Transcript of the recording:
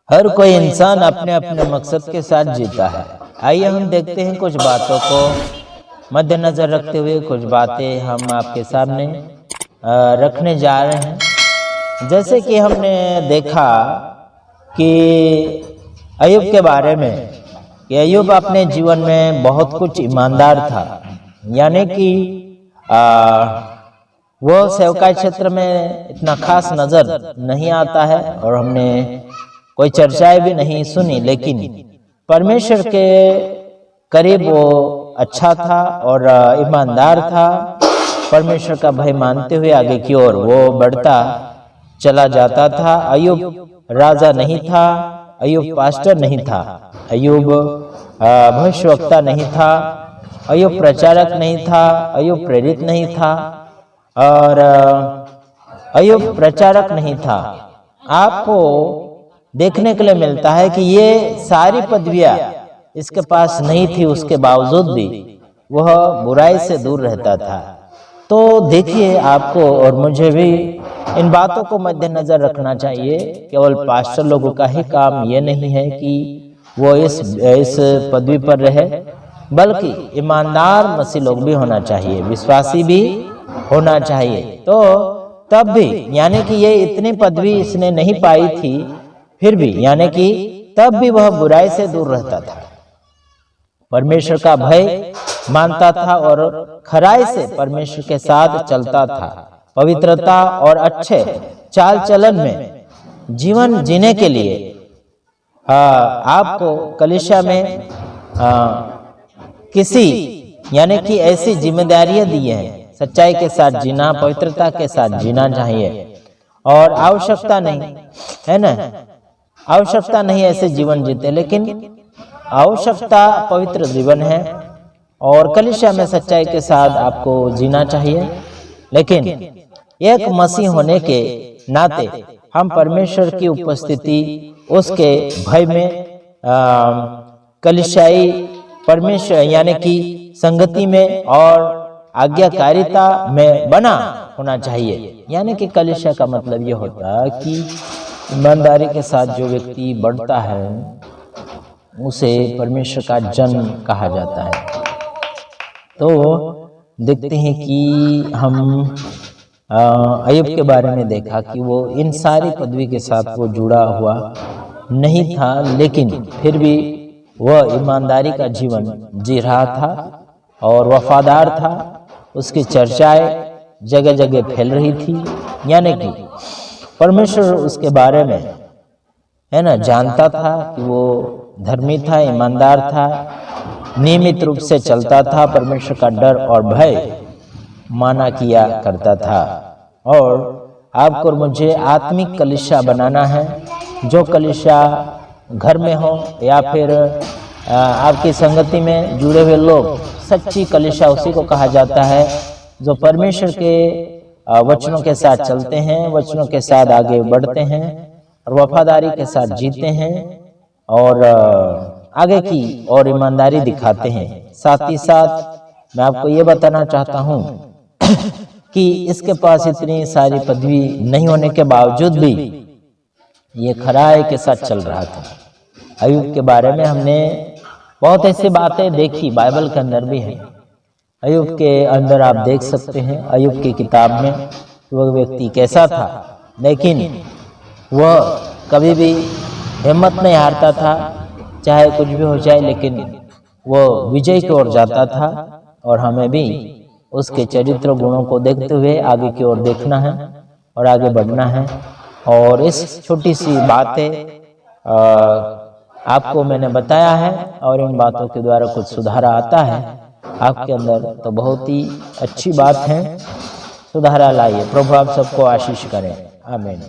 हर कोई इंसान अपने अपने मकसद के साथ जीता है। आइए हम देखते हैं कुछ बातों को मद्देनजर रखते हुए कुछ बातें हम आपके सामने रखने जा रहे हैं। जैसे कि हमने देखा कि अय्यूब के बारे में कि अय्यूब अपने जीवन में बहुत कुछ ईमानदार था, यानी कि वो सेवकाई क्षेत्र में इतना खास नजर नहीं आता है और हमने कोई चर्चाएं भी नहीं सुनी, लेकिन परमेश्वर के करीब वो अच्छा था और ईमानदार था। परमेश्वर का भय मानते हुए आगे की ओर वो बढ़ता चला जाता था। अय्यूब राजा नहीं था, अय्यूब पास्टर नहीं था, अय्यूब भविष्यवक्ता नहीं था, अय्यूब प्रचारक नहीं था, अय्यूब प्रेरित नहीं था और अय्यूब प्रचारक नहीं था। आपको देखने के लिए मिलता है कि ये सारी पदवियां इसके पास नहीं थी, उसके बावजूद भी वह बुराई से दूर रहता था। तो देखिए, आपको और मुझे भी इन बातों को मद्देनजर रखना चाहिए। केवल पास्टर लोगों का ही काम ये नहीं है कि वो इस पदवी पर रहे, बल्कि ईमानदार मसीह लोग भी होना चाहिए, विश्वासी भी होना चाहिए। तो तब भी यानी कि ये इतनी पदवी इसने नहीं पाई थी, फिर भी यानी कि तब भी वह बुराई से दूर रहता था, परमेश्वर का भय मानता था और खराई से परमेश्वर के साथ चलता था। पवित्रता और अच्छे चाल चलन में जीवन जीने के लिए आपको कलीसिया में किसी यानी कि ऐसी जिम्मेदारियां दी हैं। सच्चाई के साथ जीना, पवित्रता के साथ जीना चाहिए और आवश्यकता नहीं है ना, आवश्यकता नहीं ऐसे जीवन जीते, लेकिन आवश्यकता पवित्र जीवन है और कलीसिया में सच्चाई के साथ आपको जीना चाहिए। लेकिन एक मसीह होने के नाते हम परमेश्वर की उपस्थिति, उसके भय में कलीसियाई परमेश्वर यानी कि संगति में और आज्ञाकारिता में बना होना चाहिए। यानी कि कलीसिया का मतलब ये होता है कि ईमानदारी के साथ जो व्यक्ति बढ़ता है उसे परमेश्वर का जन कहा जाता है। तो देखते हैं कि हम अय्यूब के बारे में देखा कि वो इन सारी पदवी के साथ वो जुड़ा हुआ नहीं था, लेकिन फिर भी वह ईमानदारी का जीवन जी रहा था और वफादार था। उसकी चर्चाएं जगह जगह फैल रही थी, यानी कि परमेश्वर उसके बारे में है ना जानता था कि वो धर्मी था, ईमानदार था, नियमित रूप से चलता था, परमेश्वर का डर और भय माना किया करता था। और आपको और मुझे आत्मिक कलीसिया बनाना है, जो कलीसिया घर में हो या फिर आपकी संगति में जुड़े हुए लोग। सच्ची कलीसिया उसी को कहा जाता है जो परमेश्वर के वचनों के साथ चलते हैं, वचनों के साथ आगे बढ़ते हैं और वफादारी के साथ जीते हैं और आगे की और ईमानदारी दिखाते हैं। साथ ही साथ मैं आपको ये बताना चाहता हूँ कि इसके पास इतनी सारी पदवी नहीं होने के बावजूद भी ये खराई के साथ चल रहा था। अय्यूब के बारे में हमने बहुत ऐसी बातें देखी, बाइबल के अंदर भी है। अय्यूब के अंदर आप देख सकते हैं अय्यूब की किताब में वह व्यक्ति कैसा था, लेकिन वह कभी भी हिम्मत नहीं हारता था, चाहे कुछ भी हो जाए, लेकिन वो विजय की ओर जाता था। और हमें भी उसके चरित्र गुणों को देखते हुए आगे की ओर देखना है और आगे बढ़ना है। और इस छोटी सी बातें आपको मैंने बताया है और इन बातों के द्वारा कुछ सुधार आता है आपके अंदर, तो बहुत ही अच्छी बात है। सुधारा लाइए। प्रभु आप सबको आशीष करें। आमीन।